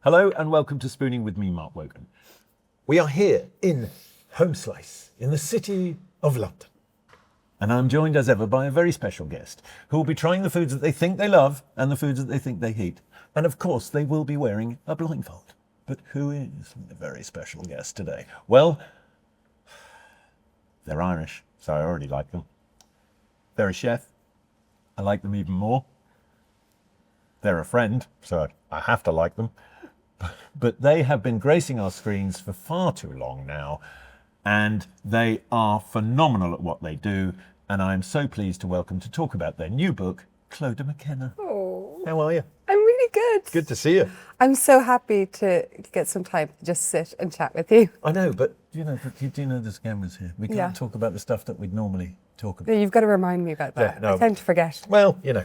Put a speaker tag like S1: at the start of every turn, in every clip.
S1: Hello and welcome to Spooning With Me, Mark Wogan.
S2: We are here in Home Slice, in the city of London.
S1: And I'm joined as ever by a very special guest who will be trying the foods that they think they love and the foods that they think they hate. And of course, they will be wearing a blindfold. But who is the very special guest today? Well, they're Irish, so I already like them. They're a chef. I like them even more. They're a friend, so I have to like them. But they have been gracing our screens for far too long now, and they are phenomenal at what they do. And I'm so pleased to welcome to talk about their new book, Clodagh McKenna.
S3: Oh,
S2: How are you?
S3: I'm really good.
S2: Good to see you.
S3: I'm so happy to get some time to just sit and chat with you.
S2: I know, but
S1: You know there's cameras here. We can't
S3: Yeah.
S1: talk about the stuff that we'd normally talk about.
S3: You've got to remind me about that.
S2: Yeah, no.
S3: I tend to forget.
S2: well, maybe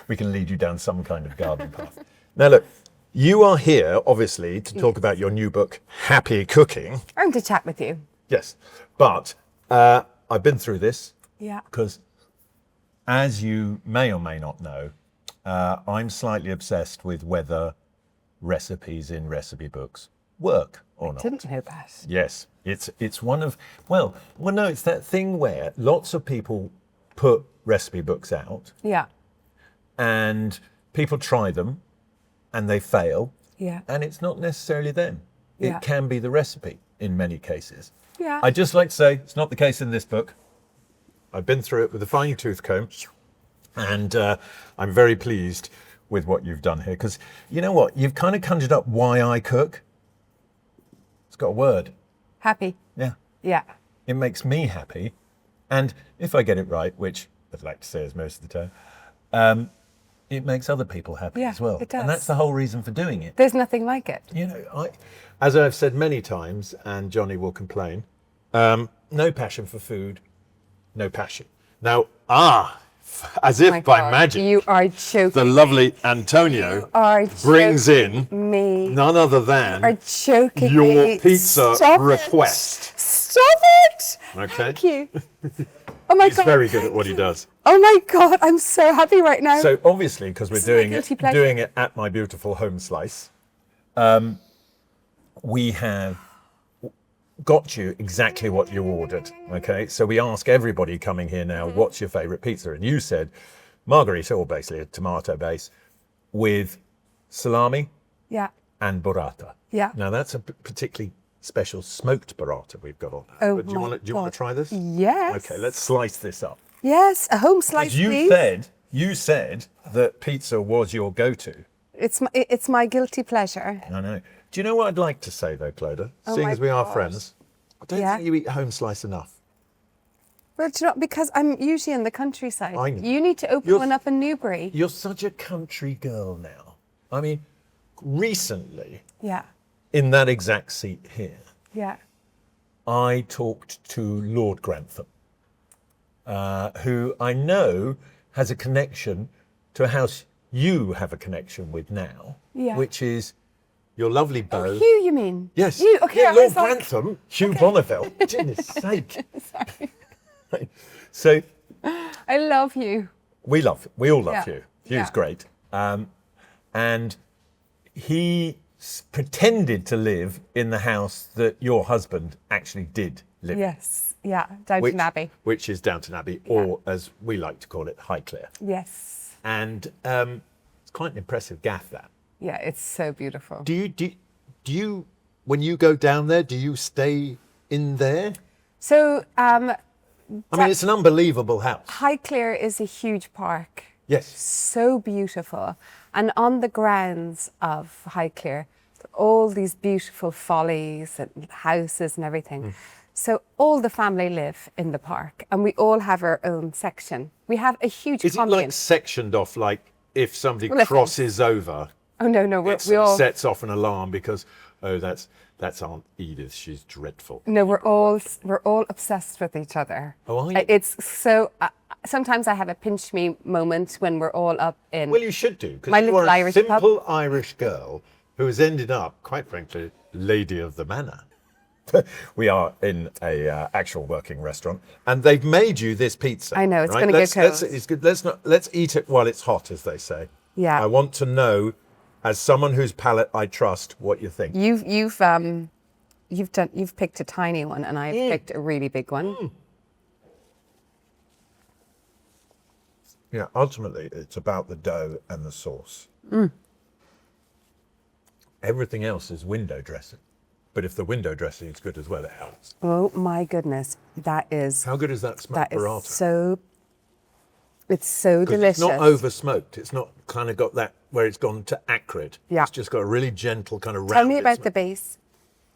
S2: we can lead you down some kind of garden path. Now look, you are here, obviously, to talk about your new book, Happy Cooking.
S3: And to chat with you.
S2: Yes, but I've been through this
S3: Yeah.
S2: because, as you may or may not know, I'm slightly obsessed with whether recipes in recipe books work or not.
S3: Didn't know that.
S2: Yes, it's one of, no, it's that thing where lots of people put recipe books out
S3: Yeah.
S2: and people try them and they fail,
S3: Yeah.
S2: and it's not necessarily them.
S3: Yeah.
S2: It can be the recipe in many cases.
S3: Yeah.
S2: I'd just like to say it's not the case in this book. I've been through it with a fine tooth comb, and I'm very pleased with what you've done here, because you know what? You've kind of conjured up why I cook. It's got a word.
S3: Happy.
S2: Yeah.
S3: Yeah.
S2: It makes me happy. And if I get it right, which I'd like to say is most of the time, it makes other people happy
S3: Yeah,
S2: as well.
S3: it does.
S2: And that's the whole reason for doing it.
S3: There's nothing like it.
S2: As I've said many times, and Johnny will complain, no passion for food, no passion. Now, as if
S3: My
S2: by
S3: God,
S2: magic,
S3: you are joking.
S2: the lovely Antonio
S3: are
S2: brings in
S3: me.
S2: none other than
S3: Are joking
S2: your
S3: me.
S2: pizza
S3: Stop
S2: request.
S3: It. Stop it.
S2: Okay.
S3: Thank you. Oh my
S2: He's
S3: God.
S2: very good at what he does.
S3: Oh my God. I'm so happy right now.
S2: So obviously, because we're
S3: This is my
S2: doing
S3: guilty
S2: it,
S3: pleasure.
S2: doing it at my beautiful home slice, we have got you exactly what you ordered. Okay, so we ask everybody coming here now, what's your favourite pizza? And you said Margarita, or basically a tomato base, with salami
S3: Yeah.
S2: and burrata.
S3: Yeah.
S2: Now that's a particularly special smoked burrata we've got on.
S3: Oh
S2: But do you
S3: my
S2: want to
S3: God.
S2: try this?
S3: Yes.
S2: Okay, let's slice this up.
S3: Yes. A home slice,
S2: You
S3: please.
S2: said that pizza was your go-to.
S3: It's my guilty pleasure.
S2: I know. Do you know what I'd like to say though, Clodagh?
S3: Oh
S2: Seeing
S3: my
S2: as we are
S3: God.
S2: friends, I don't
S3: Yeah.
S2: think you eat home slice enough.
S3: Well, do you know, because I'm usually in the countryside.
S2: I know.
S3: You need to open
S2: You're-
S3: one up in Newbury.
S2: You're such a country girl now. I mean, recently,
S3: Yeah.
S2: in that exact seat here,
S3: Yeah.
S2: I talked to Lord Grantham, who I know has a connection to a house you have a connection with now,
S3: Yeah.
S2: which is your lovely beau.
S3: Oh, Hugh, you mean?
S2: Yes.
S3: Hugh. Okay.
S2: Yeah,
S3: I
S2: Lord
S3: was like,
S2: Grantham, Hugh Bonneville. Goodness sake.
S3: sorry.
S2: So
S3: I love you.
S2: we all love
S3: Yeah.
S2: Hugh. Hugh's
S3: Yeah.
S2: great. And he pretended to live in the house that your husband actually did live in.
S3: Yes. Yeah. Downton Abbey.
S2: Which is Downton Abbey, or as we like to call it, Highclere.
S3: Yes.
S2: And it's quite an impressive gaff, that.
S3: Yeah. It's so beautiful.
S2: Do you, when you go down there, do you stay in there?
S3: So,
S2: I mean, it's an unbelievable house.
S3: Highclere is a huge park.
S2: Yes.
S3: So beautiful. And on the grounds of Highclere, all these beautiful follies and houses and everything. So all the family live in the park, and we all have our own section. We have a huge
S2: Is it
S3: pumpkin.
S2: like sectioned off, like if somebody
S3: Well, if-
S2: crosses over,
S3: Oh no,
S2: it
S3: we all
S2: sets off an alarm because, oh, that's Aunt Edith, she's dreadful.
S3: no, we're all obsessed with each other.
S2: Oh, are you?
S3: It's so. Sometimes I have a pinch me moment when we're all up in.
S2: Well, you should do, because
S3: My
S2: you
S3: little
S2: are a
S3: Irish pub.
S2: simple Irish girl who has ended up, quite frankly, lady of the manor. We are in a actual working restaurant, and they've made you this pizza.
S3: I know, it's
S2: right?
S3: gonna get
S2: Let's-
S3: cold.
S2: It's good. Let's eat it while it's hot, as they say.
S3: Yeah.
S2: I want to know as someone whose palate I trust, what you think.
S3: You've picked a tiny one, and I've picked a really big one.
S2: Yeah, ultimately, it's about the dough and the sauce. Everything else is window dressing. But if the window dressing is good as well, it helps.
S3: Oh my goodness, that is.
S2: How good is that smoked
S3: That is
S2: burrata?
S3: it's so
S2: 'Cause
S3: delicious.
S2: it's not over smoked. It's not kind of got that where it's gone to acrid.
S3: Yeah.
S2: It's just got a really gentle kind of rounded
S3: Tell me about
S2: smoke.
S3: the base.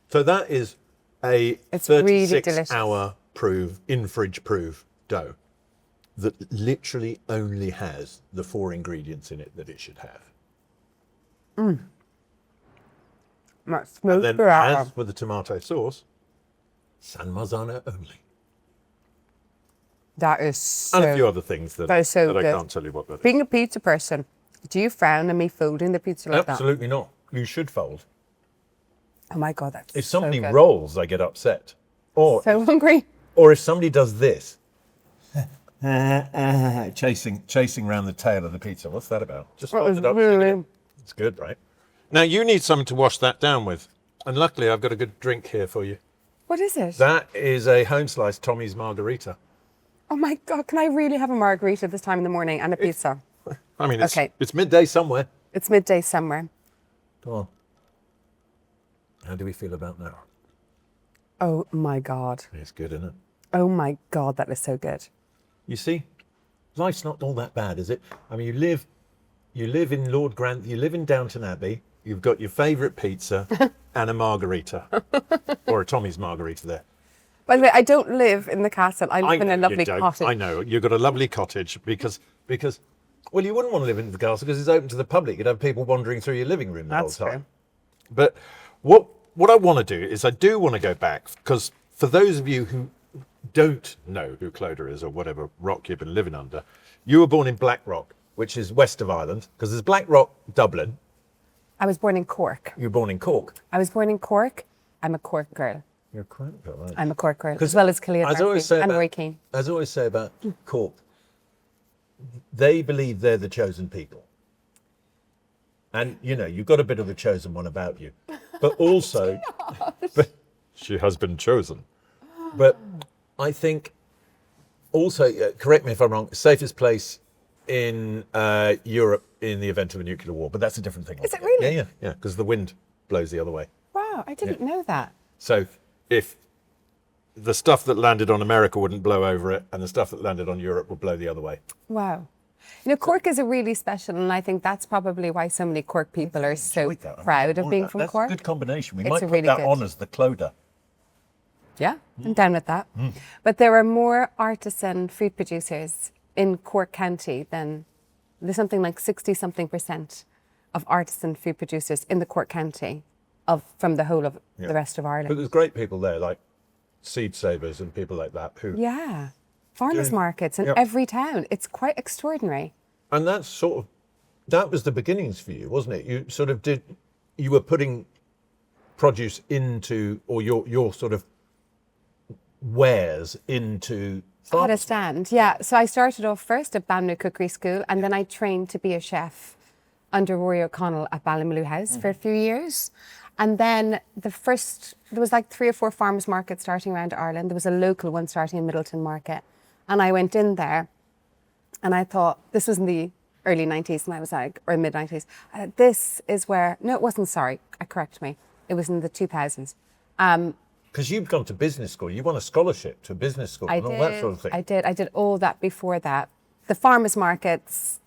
S2: So that is a
S3: It's really
S2: 36-hour proof, in-fridge proof dough that literally only has the 4 ingredients in it that it should have.
S3: That's
S2: And
S3: smoked
S2: then,
S3: burrata.
S2: as with the tomato sauce, San Marzano only.
S3: That is so.
S2: And a few other things that
S3: that is so
S2: I
S3: good.
S2: can't tell you what that is.
S3: Being a pizza person, do you frown at me folding the pizza like
S2: Absolutely not. You should fold.
S3: that? Oh my God, that's
S2: If somebody
S3: so good.
S2: rolls, I get upset. Or
S3: So hungry.
S2: or if somebody does this, chasing around the tail of the pizza. What's that about? Just
S3: That
S2: fold
S3: was
S2: it up.
S3: really.
S2: It's good, right? Now you need something to wash that down with. And luckily I've got a good drink here for you.
S3: What is it?
S2: That is a home slice Tommy's Margarita.
S3: Oh my God, can I really have a margarita this time in the morning and a pizza?
S2: I mean,
S3: Okay.
S2: it's midday somewhere.
S3: It's midday somewhere.
S2: Come on. How do we feel about that?
S3: Oh my God.
S2: It's good, isn't it?
S3: Oh my God, that is so good.
S2: You see, life's not all that bad, is it? I mean, you live in Lord Grant, you live in Downton Abbey, you've got your favourite pizza and a margarita. Or a Tommy's margarita there.
S3: By the way, I don't live in the castle. I live in a
S2: know
S3: lovely
S2: you don't.
S3: cottage.
S2: I know, you've got a lovely cottage because, well, you wouldn't want to live in the castle because it's open to the public. You'd have people wandering through your living room the
S3: That's
S2: whole time.
S3: true.
S2: But what I want to do is I do want to go back because for those of you who don't know who Clodagh is or whatever rock you've been living under, you were born in Blackrock, which is west of Ireland, because there's Blackrock, Dublin.
S3: I was born in Cork.
S2: You were born in Cork.
S3: I was born in Cork. I'm a Cork girl.
S2: You're a Cork girl, aren't you?
S3: I'm a Cork girl, as well as Killian
S2: As I always say
S3: and
S2: about-
S3: Roy Keane.
S2: As I always say about Cork, they believe they're the chosen people. And, you know, you've got a bit of the chosen one about you. But also, but she has been chosen. But I think also, correct me if I'm wrong, safest place in Europe in the event of a nuclear war. But that's a different thing.
S3: Is it
S2: altogether.
S3: really?
S2: Yeah, because the wind blows the other way.
S3: Wow, I didn't know that.
S2: So if the stuff that landed on America wouldn't blow over it and the stuff that landed on Europe would blow the other way.
S3: Wow. You know, Cork is a really special, and I think that's probably why so many Cork people are so
S1: Enjoyed that.
S3: proud of being from
S1: That's
S3: Cork.
S1: a good combination. We
S3: It's
S1: might
S3: a
S1: put
S3: really
S1: that
S3: good-
S1: on as the Clodagh.
S3: Yeah, I'm down with that. But there are more artisan food producers in Cork County than there's something like 60-something% of artisan food producers in the Cork County from the whole of the rest of
S2: But
S3: Ireland.
S2: there's great people there, like seed savers and people like that who.
S3: Yeah, farmers markets in
S2: Yep.
S3: every town. It's quite extraordinary.
S2: And that's that was the beginnings for you, wasn't it? You sort of you were putting produce into, or your sort of wares into
S3: I had a
S2: farmers.
S3: stand, yeah. So I started off first at Ballinoo Cookery School, and then I trained to be a chef under Rory O'Connell at Ballinoo House for a few years. And then there was like 3 or 4 farmers markets starting around Ireland. There was a local one starting in Middleton Market. And I went in there and I thought, this was in the early 90s, and I was like, or mid 90s, this is where, no, it wasn't, sorry, correct me. It was in the 2000s.
S2: Because you've gone to business school, you won a scholarship to business school and all that sort of thing.
S3: I did all that before that. The farmers markets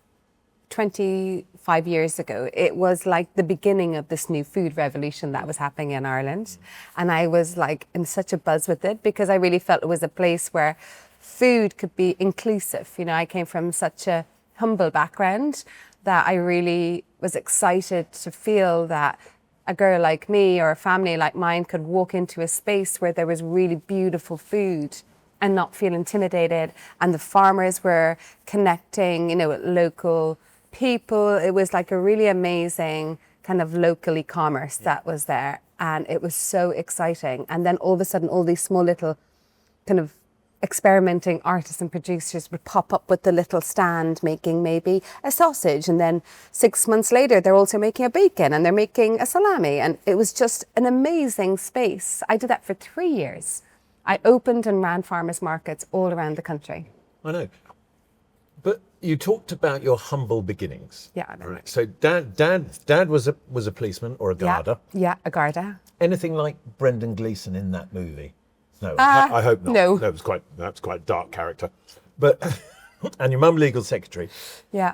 S3: 25 years ago, it was like the beginning of this new food revolution that was happening in Ireland. And I was like in such a buzz with it because I really felt it was a place where food could be inclusive. You know, I came from such a humble background that I really was excited to feel that a girl like me or a family like mine could walk into a space where there was really beautiful food and not feel intimidated. And the farmers were connecting, you know, with local people. It was like a really amazing kind of local e-commerce that was there. And it was so exciting. And then all of a sudden, all these small little kind of experimenting artists and producers would pop up with the little stand making maybe a sausage, and then 6 months later they're also making a bacon and they're making a salami, and it was just an amazing space. I did that for 3 years. I opened and ran farmers markets all around the country.
S2: I know. But you talked about your humble beginnings.
S3: Yeah, I know.
S2: Right. So dad was a policeman or a Garda.
S3: Yeah, a Garda.
S2: Anything like Brendan Gleeson in that movie? No, I hope not.
S3: no.
S2: That was quite a dark character. But and your mum legal secretary.
S3: Yeah.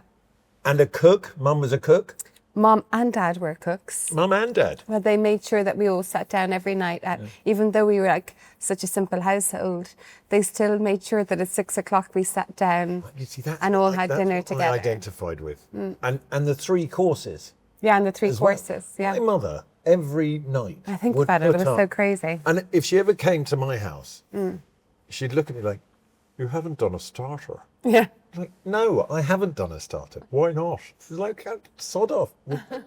S2: And a cook. Mum was a cook.
S3: Mom and Dad were cooks.
S2: Mum and Dad.
S3: Well, they made sure that we all sat down every night. Even though we were like such a simple household, they still made sure that at 6 o'clock we sat down
S2: You see, that's
S3: and all
S2: what
S3: had
S2: that's
S3: dinner
S2: what
S3: together.
S2: I identified with. And the 3 courses.
S3: Yeah, and the 3
S2: as well.
S3: courses. Yeah.
S2: My mother every night.
S3: I think
S2: would
S3: about it. It
S2: put
S3: was
S2: up-
S3: so crazy.
S2: And if she ever came to my house, she'd look at me like, "You haven't done a starter."
S3: Yeah.
S2: Like, no, I haven't done a starter. Why not? It's like, sod off.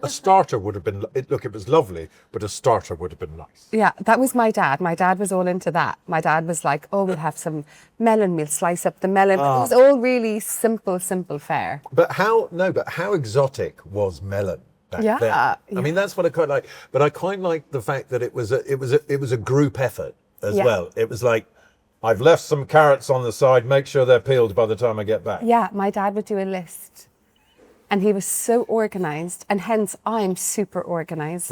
S2: A starter would have been, look, it was lovely, but a starter would have been nice.
S3: Yeah, that was my dad. My dad was all into that. My dad was like, oh, we'll have some melon. We'll slice up the melon. It was all really simple fare.
S2: But how exotic was melon back
S3: Yeah,
S2: then? I
S3: yeah.
S2: mean, that's what I quite like. But I quite like the fact that it was a group effort as
S3: Yeah.
S2: well. It was like, I've left some carrots on the side. Make sure they're peeled by the time I get back.
S3: Yeah, my dad would do a list. And he was so organised, and hence I'm super organised.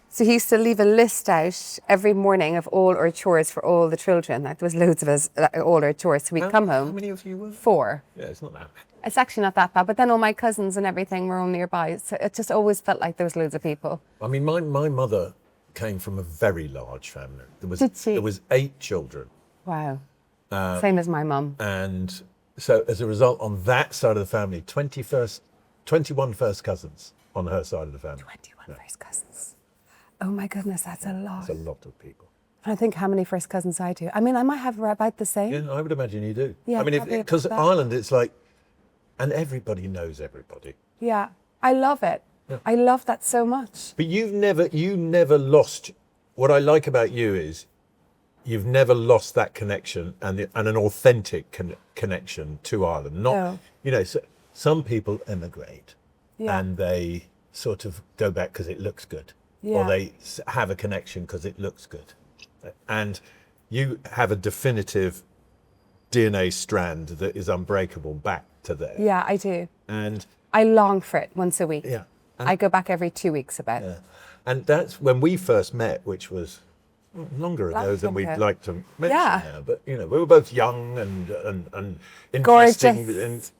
S3: So he used to leave a list out every morning of all our chores for all the children. Like, there was loads of us, all our chores. So we'd come home.
S2: How many of you were?
S3: 4.
S2: Yeah, it's not that bad.
S3: It's actually not that bad, but then all my cousins and everything were all nearby. So it just always felt like there was loads of people.
S2: I mean, my mother came from a very large family.
S3: Did she?
S2: There was 8 children.
S3: Wow. Same as my mum.
S2: And so as a result, on that side of the family, 21 first cousins on her side of the family.
S3: 21 first cousins. Oh my goodness, that's a lot.
S2: That's a lot of people.
S3: I think how many first cousins I do. I mean, I might have about the same.
S2: Yeah, I would imagine you do.
S3: Yeah,
S2: I mean,
S3: probably
S2: because
S3: about that.
S2: Ireland, it's like, and everybody knows everybody.
S3: Yeah, I love it.
S2: Yeah.
S3: I love that so much.
S2: But you never lost. What I like about you is you've never lost that connection and an authentic connection to Ireland. Not,
S3: No.
S2: you know, so some people emigrate
S3: Yeah.
S2: and they sort of go back because it looks good,
S3: Yeah.
S2: or they have a connection because it looks good. And you have a definitive DNA strand that is unbreakable back to there.
S3: Yeah, I do.
S2: And
S3: I long for it once a week.
S2: yeah.
S3: I go back every 2 weeks about.
S2: Yeah. And that's when we first met, which was longer ago
S3: That's
S2: than we'd
S3: longer.
S2: like to mention
S3: Yeah.
S2: now. But, you know, we were both young and interesting.
S3: Gorgeous.
S2: And,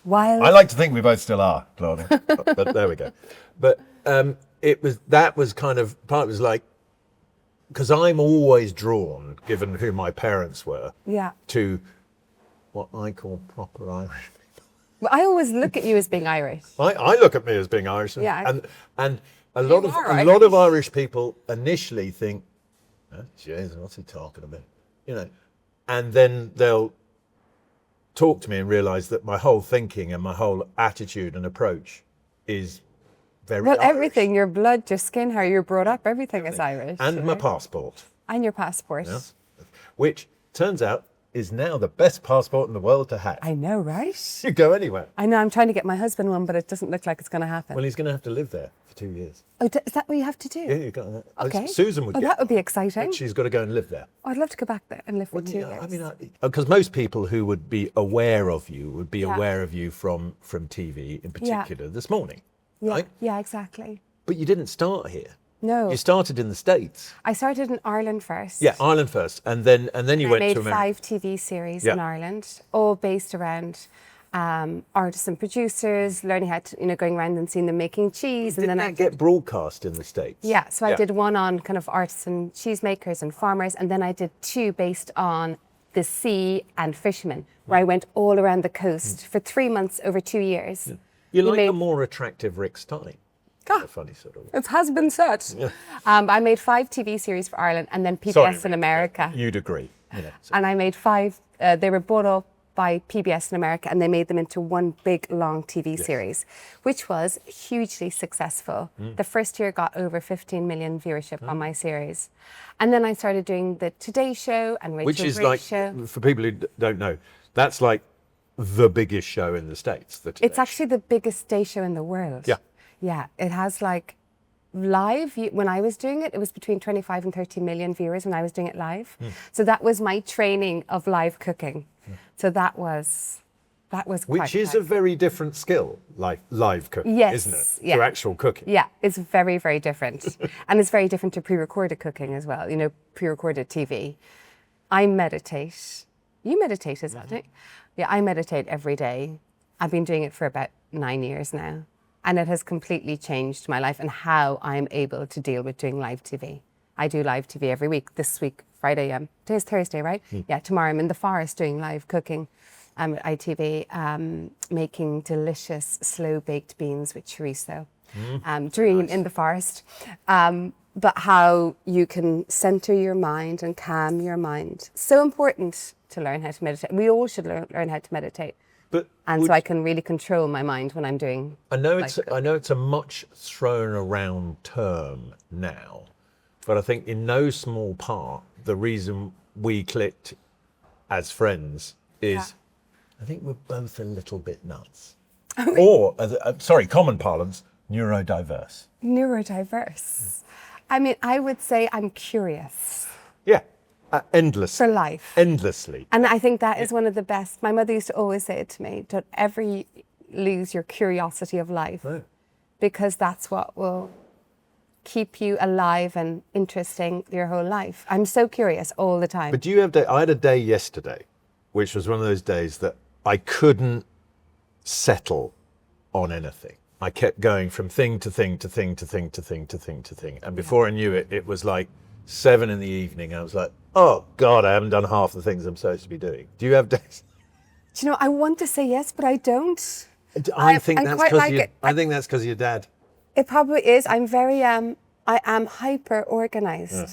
S3: Wild.
S1: I like to think we both still are, Claudia.
S2: but there we go. But that was kind of, part was like, because I'm always drawn, given who my parents were,
S3: Yeah.
S2: to what I call proper Irish.
S3: Well, I always look at you as being Irish.
S2: I look at me as being Irish,
S3: Yeah.
S2: and a lot of Irish people initially think, oh, Jesus, what's he talking about? You know, and then they'll talk to me and realise that my whole thinking and my whole attitude and approach is very
S3: Well,
S2: Irish.
S3: everything, your blood, your skin, how you're brought up, everything is Irish.
S2: And my
S3: right?
S2: passport,
S3: And your passport.
S2: yeah, which turns out is now the best passport in the world to have.
S3: I know, right?
S2: You go anywhere.
S3: I know, I'm trying to get my husband one, but it doesn't look like it's going to happen.
S2: Well, he's going to have to live there for 2 years.
S3: Oh, is that what you have to do?
S2: Yeah, you got that.
S3: Okay.
S2: Susan would
S3: Oh,
S2: get
S3: that would be
S2: one,
S3: exciting.
S2: but she's got to go and live there.
S3: Oh, I'd love to go back there and live for
S2: Wouldn't
S3: 2
S2: you?
S3: years.
S2: I mean, because most people who would be aware of you would be
S3: Yeah.
S2: aware of you from TV in particular this morning,
S3: yeah,
S2: right?
S3: yeah, exactly.
S2: But you didn't start here.
S3: No,
S2: You started in the States.
S3: I started in Ireland first.
S2: Yeah, Ireland first, and then you
S3: I
S2: went
S3: made
S2: to America.
S3: 5 TV series
S2: Yeah.
S3: in Ireland, all based around artists and producers, learning how to, going around and seeing them making cheese.
S2: Didn't
S3: and then
S2: that get broadcast in the States?
S3: Yeah, so I did one on kind of artists and cheesemakers and farmers, and then I did 2 based on the sea and fishermen, where I went all around the coast for 3 months over 2 years.
S2: You like
S3: made-
S2: a more attractive Rick Stein.
S3: Ah.
S2: A funny sort of.
S3: It has been said. I made 5 TV series for Ireland and then PBS
S2: Sorry,
S3: in America.
S2: You'd agree. You know, so-
S3: And I made 5, they were bought up by PBS in America, and they made them into one big long TV series, which was hugely successful. The first year got over 15 million viewership on my series. And then I started doing the Today Show and Rachel
S2: Which is
S3: Ray
S2: like,
S3: Show.
S2: for people who don't know, that's like the biggest show in the States. The Today
S3: It's actually the biggest day show in the world.
S2: Yeah.
S3: Yeah, it has like live, when I was doing it, it was between 25 and 30 million viewers when I was doing it live. So that was my training of live cooking. So that was
S2: Which is a very different skill, like live cooking,
S3: Yes,
S2: isn't it?
S3: yeah.
S2: To actual cooking.
S3: Yeah, it's very, very different. And it's very different to pre-recorded cooking as well, you know, pre-recorded TV. I meditate. You meditate as well, don't you? Yeah, I meditate every day. I've been doing it for about 9 years now. And it has completely changed my life and how I'm able to deal with doing live TV. I do live TV every week. This week, Friday, today's Thursday, right? Yeah, tomorrow I'm in the forest doing live cooking at ITV, making delicious slow-baked beans with chorizo, doing in the forest. But how you can center your mind and calm your mind. So important to learn how to meditate. We all should learn how to meditate. And so I can really control my mind when I'm doing.
S2: I know it's a much thrown around term now, but I think in no small part the reason we clicked as friends is I think we're both a little bit nuts. Or common parlance, neurodiverse.
S3: Neurodiverse. I mean, I would say I'm curious.
S2: Yeah. Endless.
S3: For life.
S2: Endlessly.
S3: And I think that is one of the best. My mother used to always say it to me, don't ever lose your curiosity of life.
S2: No.
S3: Because that's what will keep you alive and interesting your whole life. I'm so curious all the time.
S2: But do you have I had a day yesterday, which was one of those days that I couldn't settle on anything. I kept going from thing to thing to thing to thing to thing to thing to thing. And before I knew it, it was like 7 in the evening. I was like, oh God, I haven't done half the things I'm supposed to be doing. Do you have days?
S3: Do you know, I want to say yes, but I don't.
S2: I think that's because of your dad.
S3: It probably is. I'm very, I am hyper-organised.
S2: Yeah.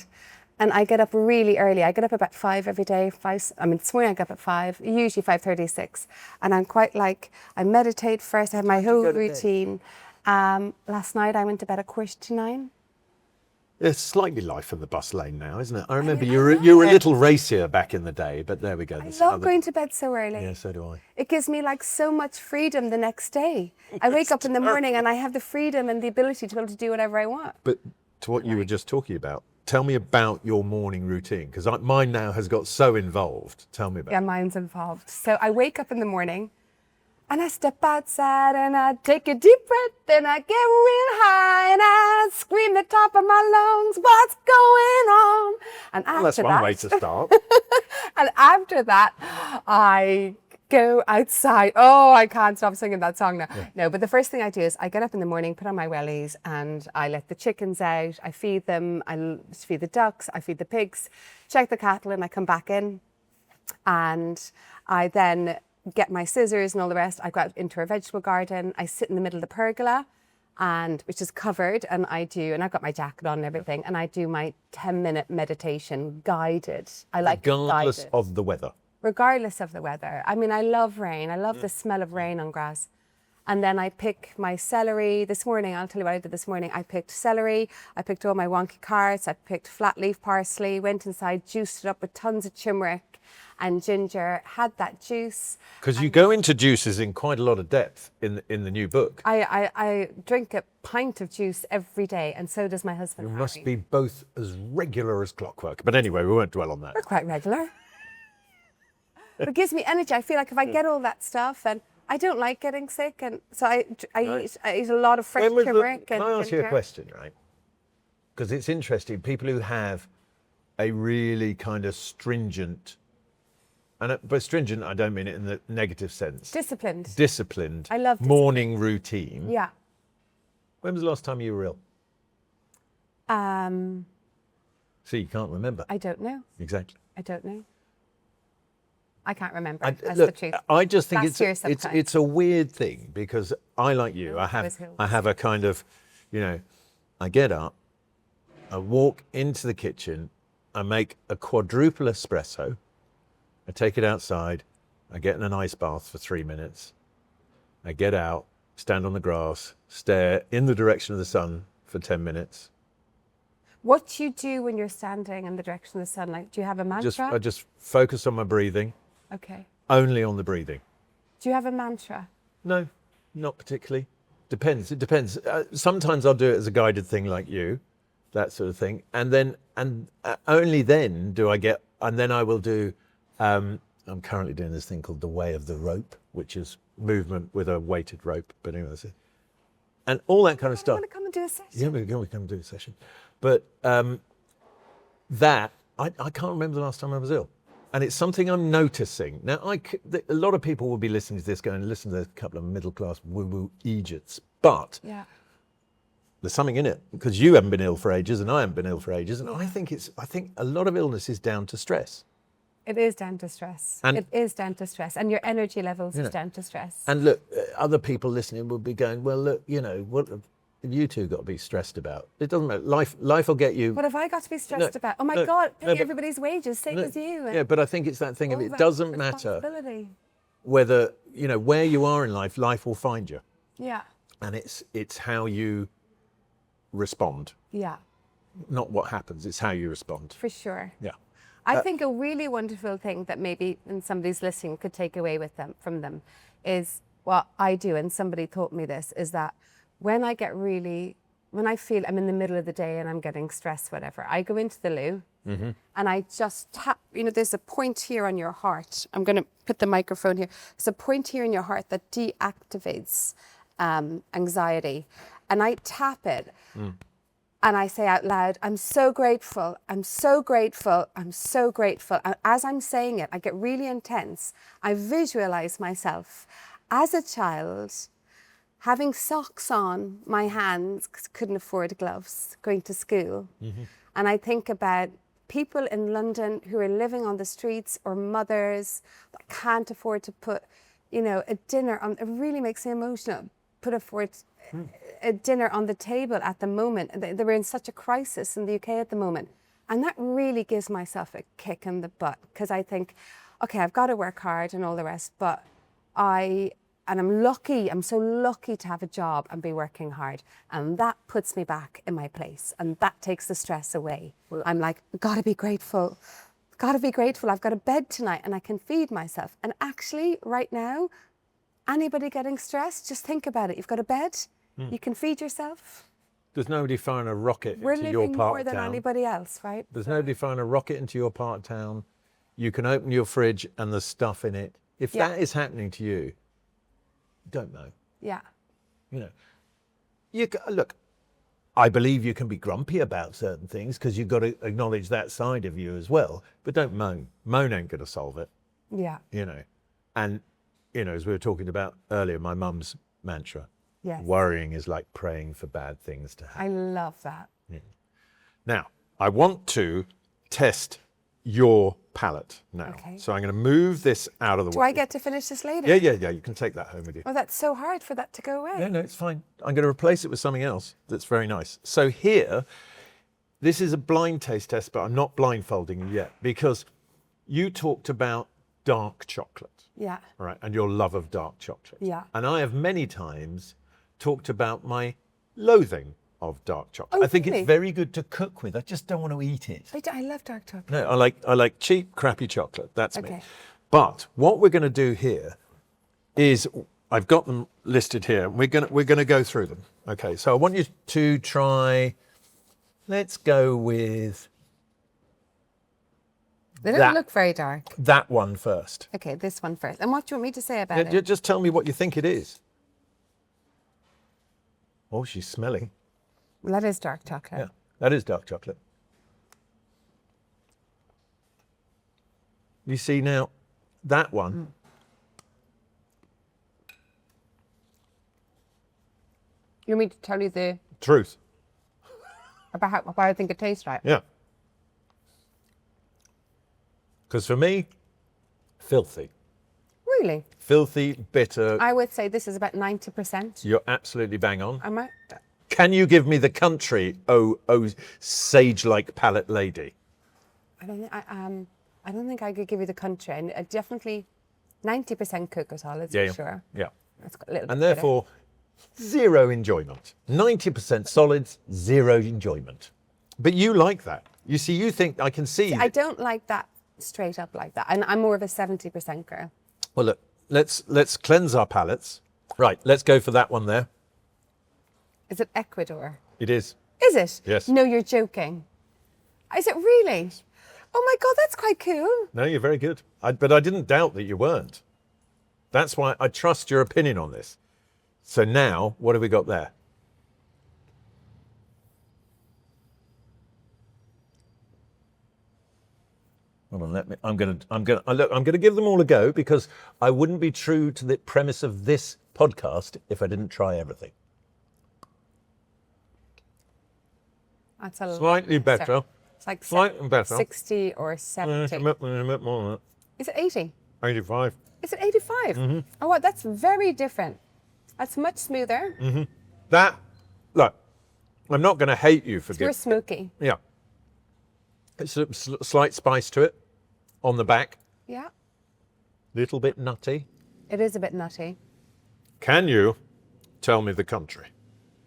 S3: And I get up really early. I get up about 5 every day. This morning I get up at 5, usually 5:36. And I'm quite like, I meditate first. I have my whole routine. Last night I went to bed at 9:15.
S2: It's slightly life of the bus lane now, isn't it? I remember you were a little racier back in the day, but there we go.
S3: I love going to bed so early.
S2: Yeah, so do I.
S3: It gives me like so much freedom the next day. I wake up in the morning and I have the freedom and the ability to be able to do whatever I want.
S2: But to what you were just talking about, tell me about your morning routine, because mine now has got so involved. Tell me about it.
S3: Yeah, mine's involved. So I wake up in the morning and I step outside and I take a deep breath and I get real high and I scream the top of my lungs, what's going on? And after
S2: that's one way to start.
S3: And after that, I go outside. Oh, I can't stop singing that song now. Yeah. No, but the first thing I do is I get up in the morning, put on my wellies, and I let the chickens out. I feed them. I feed the ducks. I feed the pigs, check the cattle, and I come back in. And I then get my scissors and all the rest. I go out into our vegetable garden. I sit in the middle of the pergola, which is covered, and I've got my jacket on and everything, and I do my 10-minute meditation guided. I like
S2: regardless
S3: guided.
S2: of the weather.
S3: Regardless of the weather. I mean, I love rain. I love the smell of rain on grass. And then I pick my celery. This morning, I'll tell you what I did this morning. I picked celery. I picked all my wonky carrots. I picked flat leaf parsley, went inside, juiced it up with tons of turmeric and ginger, had that juice.
S2: Because you go into juices in quite a lot of depth in the new book.
S3: I drink a pint of juice every day, and so does my husband.
S2: You must be both as regular as clockwork. But anyway, we won't dwell on that.
S3: We're quite regular. It gives me energy. I feel like if I get all that stuff, and I don't like getting sick, and so I eat a lot of fresh turmeric.
S2: Can I ask you a question, right? Because it's interesting. People who have a really kind of stringent, but stringent, I don't mean it in the negative sense. Disciplined. I love morning routine.
S3: Yeah.
S2: When was the last time you were ill? So you can't remember.
S3: I don't know.
S2: Exactly.
S3: I don't know. I can't remember. That's
S2: look,
S3: the truth.
S2: I just think it's a weird thing, because I, like you, I have a kind of, I get up, I walk into the kitchen, I make a quadruple espresso, I take it outside, I get in an ice bath for 3 minutes. I get out, stand on the grass, stare in the direction of the sun for 10 minutes.
S3: What do you do when you're standing in the direction of the sun? Like, do you have a mantra?
S2: I just focus on my breathing,
S3: Okay.
S2: only on the breathing.
S3: Do you have a mantra?
S2: No, not particularly. Depends. It depends. Sometimes I'll do it as a guided thing like you, that sort of thing. And then, only then do I get, and then I will do, I'm currently doing this thing called the way of the rope, which is movement with a weighted rope. But anyway, that's it. And all that kind of
S3: I
S2: stuff.
S3: want to come and do a session.
S2: Yeah, we come and do a session. But that, I can't remember the last time I was ill. And it's something I'm noticing. Now, a lot of people will be listening to this going, listen to a couple of middle-class woo-woo idiots. But
S3: Yeah.
S2: there's something in it, because you haven't been ill for ages and I haven't been ill for ages. And I think a lot of illness is down to stress.
S3: It is down to stress.
S2: And-
S3: It is down to stress. And your energy levels is down to stress.
S2: And look, other people listening will be going, well, look, what have you two got to be stressed about? It doesn't matter. Life will get you.
S3: What have I got to be stressed about? Oh my
S2: no,
S3: God,
S2: no,
S3: pay
S2: but-
S3: everybody's wages, same as you. and
S2: Yeah, but I think it's that thing of
S3: all
S2: it
S3: that
S2: doesn't matter
S3: responsibility.
S2: whether, where you are in life will find you.
S3: Yeah.
S2: And it's how you respond,
S3: Yeah,
S2: not what happens. It's how you respond.
S3: for sure.
S2: Yeah.
S3: I think a really wonderful thing that maybe and somebody's listening could take away from them is what I do, and somebody taught me this, is that when I feel I'm in the middle of the day and I'm getting stressed, whatever, I go into the loo and I just tap, there's a point here on your heart. I'm going to put the microphone here. There's a point here in your heart that deactivates anxiety. And I tap it. And I say out loud, I'm so grateful, I'm so grateful, I'm so grateful. And as I'm saying it, I get really intense. I visualize myself as a child having socks on my hands, 'cause I couldn't afford gloves, going to school. And I think about people in London who are living on the streets, or mothers that can't afford to put, a dinner on. It really makes me emotional. A dinner on the table at the moment. They were in such a crisis in the UK at the moment. And that really gives myself a kick in the butt, because I think, okay, I've got to work hard and all the rest, but I'm so lucky to have a job and be working hard. And that puts me back in my place, and that takes the stress away. I'm like, gotta be grateful. I've got a bed tonight and I can feed myself. And actually, right now, anybody getting stressed, just think about it. You've got a bed, you can feed yourself.
S2: There's nobody firing a rocket
S3: We're
S2: into your
S3: living
S2: part
S3: more
S2: of
S3: than
S2: town.
S3: anybody else, right?
S2: There's nobody firing a rocket into your part of town. You can open your fridge and there's stuff in it. If
S3: Yeah.
S2: that is happening to you, don't know.
S3: Yeah.
S2: Look, I believe you can be grumpy about certain things because you've got to acknowledge that side of you as well. But don't moan. Moan ain't going to solve it,
S3: Yeah.
S2: And, as we were talking about earlier, my mum's mantra,
S3: Yes.
S2: worrying is like praying for bad things to happen.
S3: I love that.
S2: Now, I want to test your palate now.
S3: Okay.
S2: So I'm going to move this out of the
S3: Do
S2: way.
S3: I get to finish this later?
S2: Yeah. You can take that home with you.
S3: Oh, that's so hard for that to go away.
S2: No, it's fine. I'm going to replace it with something else that's very nice. So here, this is a blind taste test, but I'm not blindfolding you yet, because you talked about dark chocolate,
S3: Yeah.
S2: right? And your love of dark chocolate.
S3: Yeah.
S2: And I have many times talked about my loathing of dark chocolate.
S3: Oh,
S2: I think
S3: really?
S2: it's very good to cook with. I just don't want to eat it.
S3: I love dark chocolate.
S2: No, I like cheap, crappy chocolate. That's me.
S3: Okay.
S2: But what we're going to do here is, I've got them listed here. We're going to go through them. Okay. So I want you to try. Let's go with
S3: They don't
S2: that.
S3: look very dark.
S2: that one first.
S3: Okay, this one first. And what do you want me to say about it?
S2: Just tell me what you think it is. Oh, she's smelling.
S3: Well, that is dark chocolate.
S2: Yeah, that is dark chocolate. You see now, that one.
S3: You want me to tell you the
S2: Truth.
S3: about how I think it tastes right?
S2: Yeah. Because for me, filthy.
S3: Really?
S2: Filthy, bitter.
S3: I would say this is about 90%.
S2: You're absolutely bang on.
S3: Am I?
S2: Can you give me the country, oh sage-like palate lady?
S3: I don't think I could give you the country. And definitely, 90% cocoa solids
S2: Yeah,
S3: for
S2: yeah.
S3: sure.
S2: Yeah.
S3: That's got a little
S2: And
S3: bit bitter.
S2: therefore, zero enjoyment. 90% solids, zero enjoyment. But you like that. You see, you think, I can see.
S3: I don't like that straight up like that. And I'm more of a 70% girl.
S2: Well, look, let's cleanse our palates. Right, let's go for that one there.
S3: Is it Ecuador?
S2: It is.
S3: Is it?
S2: Yes.
S3: No, you're joking. Is it really? Oh my God, that's quite cool.
S2: No, you're very good. But I didn't doubt that you weren't. That's why I trust your opinion on this. So now, what have we got there? Hold on, I'm gonna give them all a go because I wouldn't be true to the premise of this podcast if I didn't try everything.
S3: That's a
S2: Slightly better.
S3: It's like
S2: Slightly better.
S3: 60 or 70.
S2: A bit more than
S3: Is it 80?
S2: that. 85.
S3: Is it 85?
S2: Mm-hmm.
S3: Oh, wow, that's very different. That's much smoother.
S2: Mm-hmm. That, look, I'm not going to hate you for
S3: It's more
S2: giving.
S3: smoky.
S2: Yeah. It's a slight spice to it on the back.
S3: Yeah,
S2: Little bit nutty.
S3: it is a bit nutty.
S2: Can you tell me the country?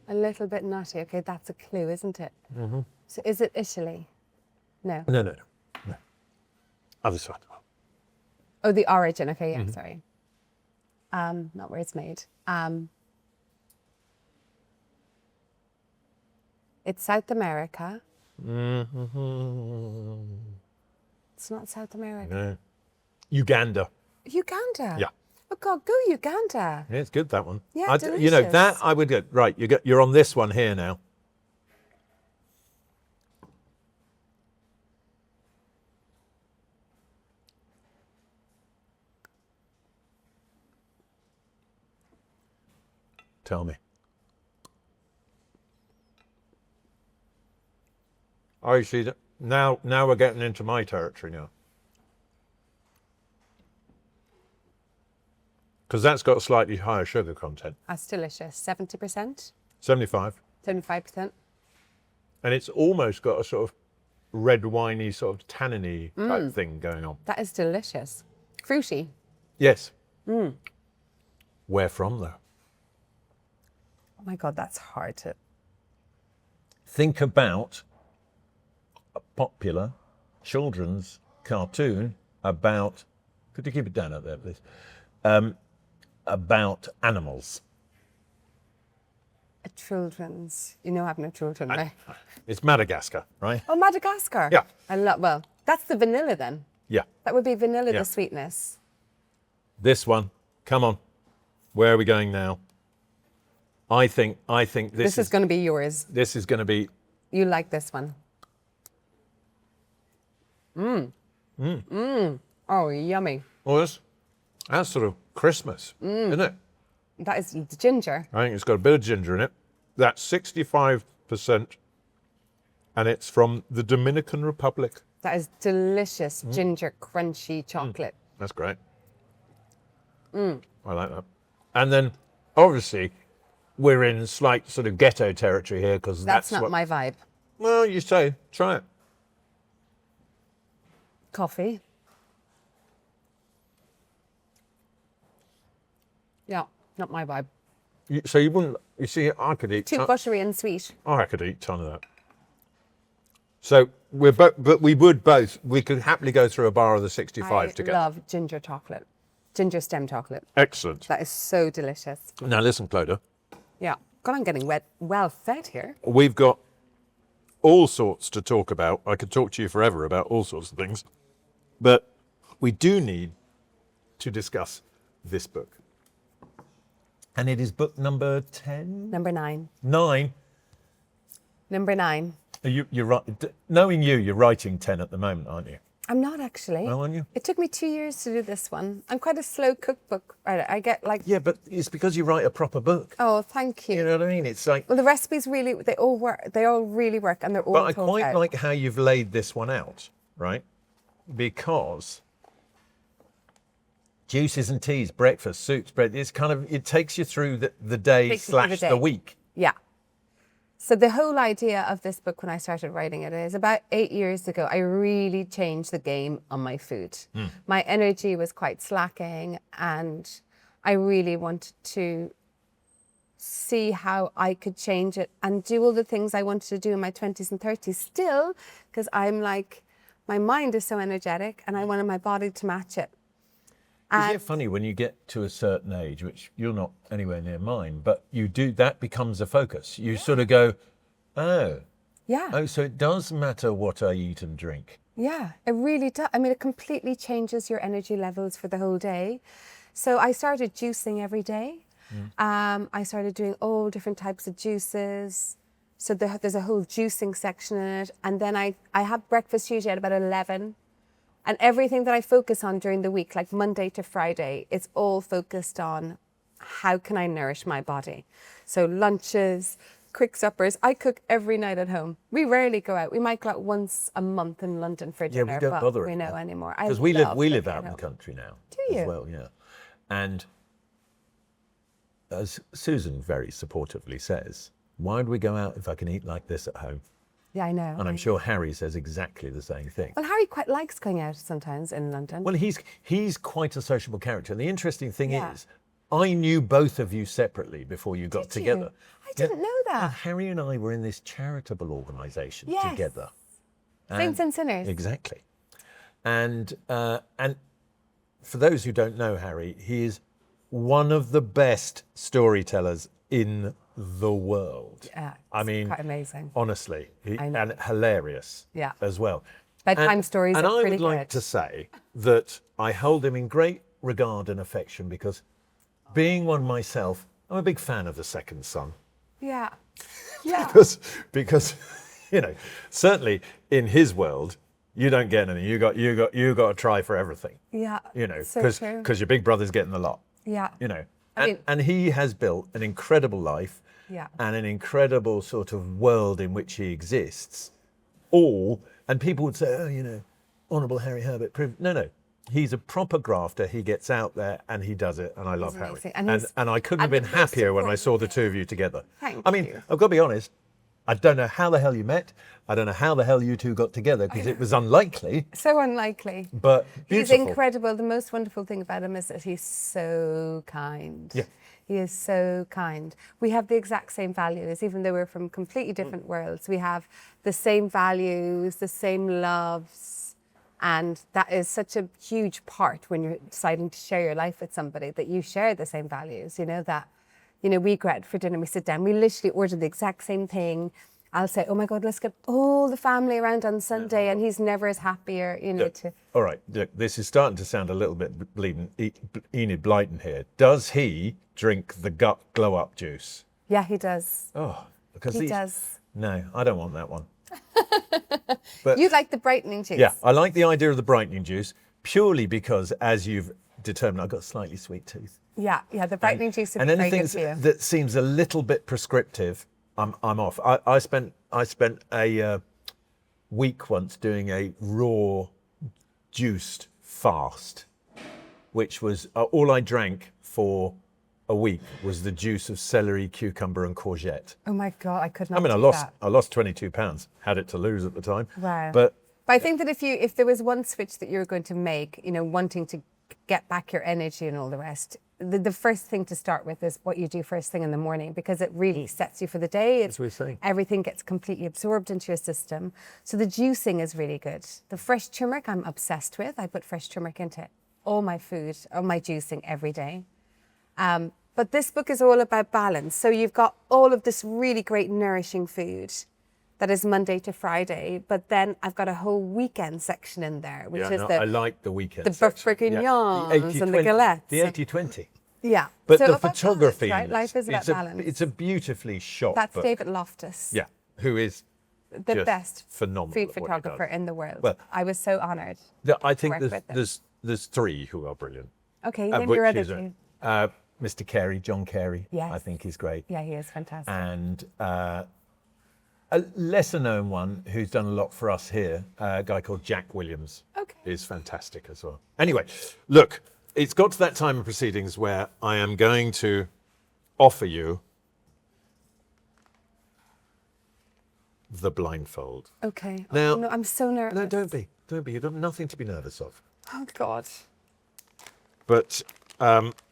S3: A little bit nutty. Okay, that's a clue, isn't it? Mm-hmm. So is it Italy? No.
S2: No. Other side.
S3: Oh, the origin. Okay, yeah,
S2: Mm-hmm.
S3: sorry. Not where it's made. It's South America.
S2: Mm-hmm.
S3: It's not South America.
S2: No. Uganda.
S3: Uganda.
S2: Yeah.
S3: Oh God, go Uganda.
S2: Yeah, it's good, that one.
S3: Yeah,
S2: you know, that
S3: delicious.
S2: I would get. Right, you're on this one here now. Tell me. Oh, you see, now we're getting into my territory now. Because that's got a slightly higher sugar content,
S3: That's delicious. 70%,
S2: 75.
S3: 75%.
S2: And it's almost got a sort of red winey, sort of tanniny type thing going on.
S3: That is delicious. Fruity.
S2: Yes. Where from, though?
S3: Oh my God, that's hard to.
S2: Think about a popular children's cartoon about, could you keep it down out there, please? About animals.
S3: A children's. You know, I have no children, right?
S2: It's Madagascar, right?
S3: Oh, Madagascar.
S2: Yeah.
S3: Well, that's the vanilla then.
S2: Yeah.
S3: That would be vanilla,
S2: Yeah.
S3: the sweetness.
S2: This one, come on. Where are we going now? I think
S3: This is going to be yours.
S2: This is going to be.
S3: You like this one. Oh, yummy.
S2: Oh, that's sort of Christmas, isn't it?
S3: That is ginger.
S2: I think it's got a bit of ginger in it. That's 65%, and it's from the Dominican Republic.
S3: That is delicious ginger crunchy chocolate.
S2: That's great. I like that. And then, obviously, we're in slight sort of ghetto territory here because
S3: That's not
S2: what.
S3: my vibe.
S2: Well, you say, try it.
S3: Coffee. Yeah, not my vibe.
S2: So you wouldn't. You see, I could eat.
S3: Too buttery and sweet.
S2: I could eat a ton of that. So we're both, but we would both. We could happily go through a bar of the 65
S3: I
S2: together.
S3: love ginger chocolate. Ginger stem chocolate.
S2: Excellent.
S3: That is so delicious.
S2: Now listen, Clodagh.
S3: Yeah. God, I'm getting well fed here.
S2: We've got all sorts to talk about. I could talk to you forever about all sorts of things, but we do need to discuss this book. And it is book number 10?
S3: Number 9.
S2: 9.
S3: Number 9.
S2: You're right. Knowing you, you're writing 10 at the moment, aren't you?
S3: I'm not actually.
S2: Oh, aren't you?
S3: It took me 2 years to do this one. I'm quite a slow cookbook writer. I get like,
S2: Yeah, but it's because you write a proper book.
S3: oh, thank you.
S2: You know what I mean? It's like,
S3: Well, the recipes really, they all work. They all really work, and they're all
S2: but I
S3: told
S2: quite
S3: out.
S2: like how you've laid this one out, right? Because juices and teas, breakfast, soups, bread, it's kind of, it takes you through the day
S3: Takes you through
S2: /
S3: the
S2: the
S3: day.
S2: week.
S3: Yeah. So the whole idea of this book when I started writing it is about 8 years ago, I really changed the game on my food. My energy was quite slacking and I really wanted to see how I could change it and do all the things I wanted to do in my 20s and 30s still, because I'm like, my mind is so energetic and I wanted my body to match it.
S2: Isn't it funny when you get to a certain age, which you're not anywhere near mine, but you do, that becomes a focus. You sort of go, oh, so it does matter what I eat and drink.
S3: Yeah, it really does. I mean, it completely changes your energy levels for the whole day. So I started juicing every day. I started doing all different types of juices. So there's a whole juicing section in it. And then I have breakfast usually at about 11. And everything that I focus on during the week, like Monday to Friday, it's all focused on how can I nourish my body. So lunches, quick suppers. I cook every night at home. We rarely go out. We might go out once a month in London for dinner,
S2: we don't
S3: but
S2: bother
S3: we
S2: it
S3: know
S2: now.
S3: anymore.
S2: Because we live out in the country now.
S3: Do you?
S2: As well, yeah. And as Susan very supportively says, why do we go out if I can eat like this at home?
S3: Yeah, I know.
S2: And I'm sure Harry says exactly the same thing.
S3: Well, Harry quite likes going out sometimes in London.
S2: Well, he's quite a sociable character. And the interesting thing
S3: Yeah.
S2: is, I knew both of you separately before you got
S3: Did you?
S2: together.
S3: I didn't know that.
S2: And Harry and I were in this charitable organisation
S3: Yes.
S2: together.
S3: Saints and Sinners.
S2: Exactly. And for those who don't know Harry, he is one of the best storytellers in the world.
S3: Yeah,
S2: I mean,
S3: quite amazing.
S2: Honestly,
S3: I know.
S2: and hilarious
S3: Yeah.
S2: as well.
S3: Bedtime stories
S2: And
S3: are
S2: I
S3: pretty
S2: would like
S3: good.
S2: to say that I hold him in great regard and affection because being one myself, I'm a big fan of the second son.
S3: Yeah. Yeah.
S2: Because you know, certainly in his world, you don't get anything. You got to try for everything.
S3: Yeah.
S2: You know,
S3: so true.
S2: because your big brother's getting the lot.
S3: Yeah.
S2: You know,
S3: I mean-
S2: and he has built an incredible life.
S3: Yeah.
S2: And an incredible sort of world in which he exists. And people would say, oh, you know, Honourable Harry Herbert. No. He's a proper grafter. He gets out there and he does it. And I love Harry.
S3: amazing.
S2: And I couldn't have
S3: and
S2: been
S3: the most
S2: happier when I saw the
S3: important
S2: two of you together.
S3: Thank
S2: I mean,
S3: you.
S2: I've got to be honest. I don't know how the hell you met. I don't know how the hell you two got together because it was unlikely,
S3: So unlikely.
S2: but beautiful.
S3: He's incredible. The most wonderful thing about him is that he's so kind.
S2: Yeah.
S3: He is so kind. We have the exact same values, even though we're from completely different worlds. We have the same values, the same loves. And that is such a huge part when you're deciding to share your life with somebody, that you share the same values, you know, that, you know, we go out for dinner, we sit down, we literally order the exact same thing. I'll say, oh my God, let's get all the family around on Sunday, and he's never as happier, you know, to...
S2: All right, look, this is starting to sound a little bit Enid Blyton here. Does he drink the gut glow-up juice?
S3: Yeah, he does.
S2: Oh, because
S3: He does.
S2: No, I don't want that one. But
S3: You'd like the brightening juice.
S2: yeah, I like the idea of the brightening juice purely because, as you've determined, I've got a slightly sweet tooth.
S3: Yeah, the brightening juice would
S2: And
S3: be very
S2: anything
S3: good for you.
S2: that seems a little bit prescriptive, I'm off. I spent a week once doing a raw juiced fast, which was all I drank for a week was the juice of celery, cucumber, and courgette.
S3: Oh my God, I could not
S2: I mean,
S3: do that.
S2: I lost 22 pounds. Had it to lose at the time.
S3: Wow.
S2: But
S3: I think that if there was one switch that you were going to make, you know, wanting to get back your energy and all the rest, the first thing to start with is what you do first thing in the morning, because it really sets you for the day.
S2: That's what we're saying.
S3: Everything gets completely absorbed into your system. So the juicing is really good. The fresh turmeric I'm obsessed with. I put fresh turmeric into all my food, all my juicing every day. But this book is all about balance. So you've got all of this really great nourishing food that is Monday to Friday, but then I've got a whole weekend section in there, which is
S2: I like the weekend.
S3: the
S2: section.
S3: bœuf bourguignons
S2: The
S3: and the
S2: 80-20.
S3: galettes.
S2: The 80-20.
S3: Yeah.
S2: But
S3: So
S2: the
S3: about
S2: photography,
S3: balance, right? Life is about
S2: it's a,
S3: balance.
S2: it's a beautifully shot
S3: That's
S2: book.
S3: David Loftus,
S2: Yeah, who is
S3: the
S2: just
S3: best
S2: phenomenal
S3: food
S2: at what he
S3: photographer
S2: does.
S3: in the world.
S2: Well,
S3: I was so honoured.
S2: I think
S3: work with them.
S2: there's three who are brilliant.
S3: Okay, name your other
S2: which is,
S3: two.
S2: Mr. Carey, John Carey.
S3: Yes.
S2: I think he's great.
S3: Yeah, he is fantastic.
S2: And a lesser known one who's done a lot for us here, a guy called Jack Williams,
S3: Okay.
S2: is fantastic as well. Anyway, look, it's got to that time of proceedings where I am going to offer you the blindfold.
S3: Okay.
S2: Now-
S3: Oh, no, I'm so nervous.
S2: No, don't be. Don't be. You've got nothing to be nervous of.
S3: Oh, God.
S2: But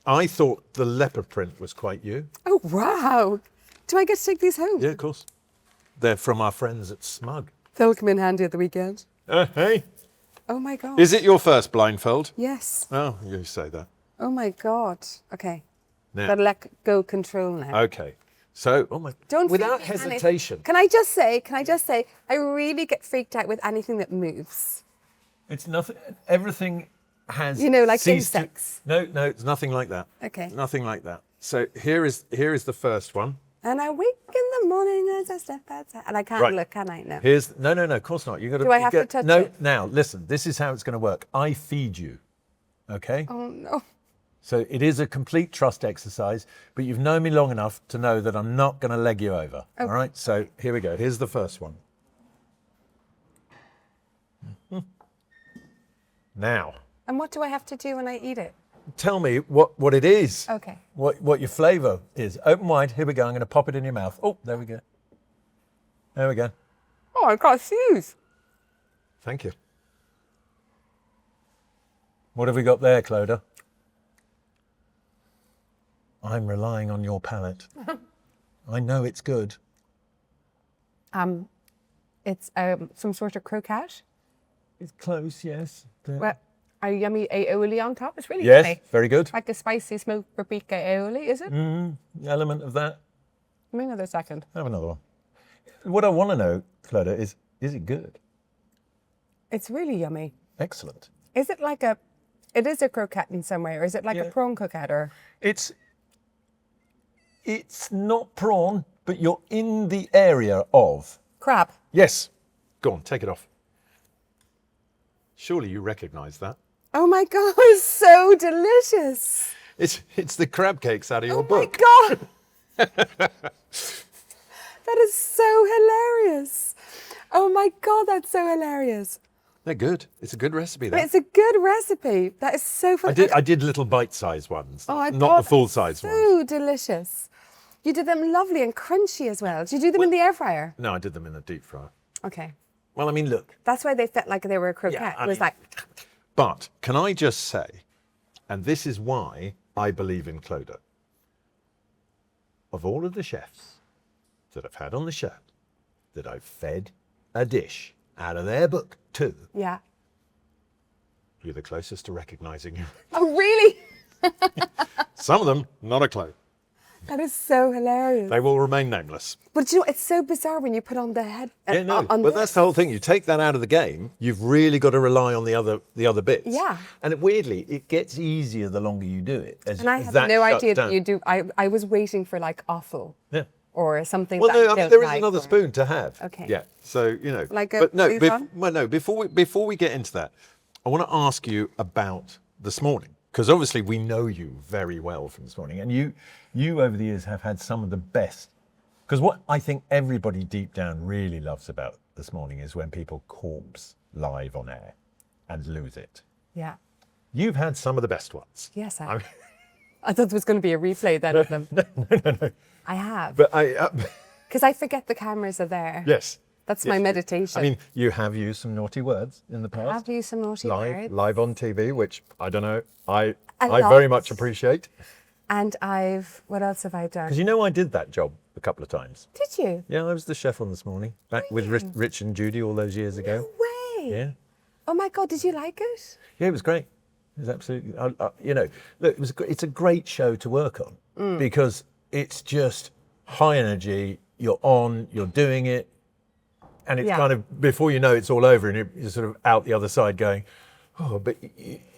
S2: I thought the leopard print was quite you.
S3: Oh, wow. Do I get to take these home?
S2: Yeah, of course. They're from our friends at Smug.
S3: They'll come in handy at the weekend.
S2: Hey.
S3: Oh, my God.
S2: Is it your first blindfold?
S3: Yes.
S2: Oh, you say that.
S3: Oh, my God. Okay.
S2: Now,
S3: Gotta let go control now.
S2: okay. So, oh my,
S3: Don't
S2: without
S3: freak me, Annie.
S2: hesitation.
S3: Can I just say, I really get freaked out with anything that moves.
S1: It's nothing. Everything has.
S3: You know, like
S1: ceased to-
S3: insects.
S2: No, it's nothing like that.
S3: Okay.
S2: Nothing like that. So here is the first one.
S3: And I wake in the morning as I step outside. And I can't
S2: Right.
S3: look, can I? No.
S2: Here's no, of course not. You got to.
S3: Do I have to touch
S2: no,
S3: it?
S2: now listen. This is how it's going to work. I feed you. Okay.
S3: Oh, no.
S2: So it is a complete trust exercise, but you've known me long enough to know that I'm not going to leg you over.
S3: Okay.
S2: All right. So here we go. Here's the first one. Now,
S3: And what do I have to do when I eat it?
S2: tell me what it is.
S3: Okay.
S2: What your flavour is. Open wide. Here we go. I'm going to pop it in your mouth. Oh, there we go. There we go.
S3: Oh, I got fuse.
S2: Thank you. What have we got there, Clodagh? I'm relying on your palate. I know it's good.
S3: It's some sort of croquette.
S2: It's close, yes.
S3: Well, a yummy aioli on top. It's really
S2: Yes,
S3: yummy.
S2: very good.
S3: Like a spicy smoked paprika aioli, is it?
S2: Element of that.
S3: Give me another second.
S2: Have another one. What I want to know, Clodagh, is it good?
S3: It's really yummy.
S2: Excellent.
S3: Is it like it is a croquette in some way, or is it like a
S2: Yeah.
S3: prawn croquette, or?
S2: It's not prawn, but you're in the area of.
S3: Crab.
S2: Yes. Go on, take it off. Surely you recognise that.
S3: Oh my God, it's so delicious.
S2: It's the crab cakes out of your
S3: Oh
S2: book.
S3: my God. That is so hilarious. Oh my God, that's so hilarious.
S2: They're good. It's a good recipe.
S3: But
S2: That.
S3: it's a good recipe. That is so funny.
S2: I did little bite-sized ones,
S3: Oh, I
S2: not
S3: thought
S2: the full-size ones.
S3: So delicious. You did them lovely and crunchy as well. Did you do them in the air fryer?
S2: No, I did them in the deep fryer.
S3: Okay.
S2: Well, I mean, look.
S3: That's why they felt like they were a croquette.
S2: Yeah, I
S3: It was
S2: mean-
S3: like,
S2: But can I just say, and this is why I believe in Clodagh, of all of the chefs that I've had on the show, that I've fed a dish out of their book to,
S3: yeah.
S2: you're the closest to recognising you.
S3: Oh, really?
S2: Some of them, not a clue.
S3: That is so hilarious.
S2: They will remain nameless.
S3: But you know, it's so bizarre when you put on the head.
S2: Yeah, no,
S3: on
S2: but that's the whole thing. You take that out of the game, you've really got to rely on the other bits.
S3: Yeah.
S2: And weirdly, it gets easier the longer you do it. As,
S3: And I
S2: as
S3: had
S2: that
S3: no
S2: shuts
S3: idea
S2: down.
S3: that you do. I was waiting for like offal
S2: Yeah.
S3: or something.
S2: Well,
S3: that
S2: no,
S3: I
S2: I mean,
S3: don't
S2: there is
S3: like,
S2: another
S3: or-
S2: spoon to have.
S3: Okay.
S2: Yeah. So, you know.
S3: Like a
S2: but no,
S3: Suzanne?
S2: well, no, before we get into that, I want to ask you about this morning. Because obviously we know you very well from this morning. And you over the years have had some of the best. Because what I think everybody deep down really loves about this morning is when people corpse live on air and lose it.
S3: Yeah.
S2: You've had some of the best ones.
S3: Yes,
S2: I mean,
S3: I thought there was going to be a replay then of them.
S2: no.
S3: I have.
S2: But
S3: Because I forget the cameras are there.
S2: yes.
S3: That's my
S2: Yes.
S3: meditation.
S2: I mean, you have used some naughty words in the past.
S3: have you some naughty words?
S2: Live on TV, which I don't know. I
S3: lot.
S2: very much appreciate.
S3: And what else have I done?
S2: Because you know I did that job a couple of times.
S3: Did you?
S2: Yeah, I was the chef on This Morning, back with Rich and Judy all those years ago.
S3: No way.
S2: Yeah.
S3: Oh my God, did you like it?
S2: Yeah, it was great. It was absolutely, you know, look, it's a great show to work on because it's just high energy. You're on, you're doing it. And it's
S3: Yeah.
S2: kind of, before you know it's all over and you're sort of out the other side going, oh, but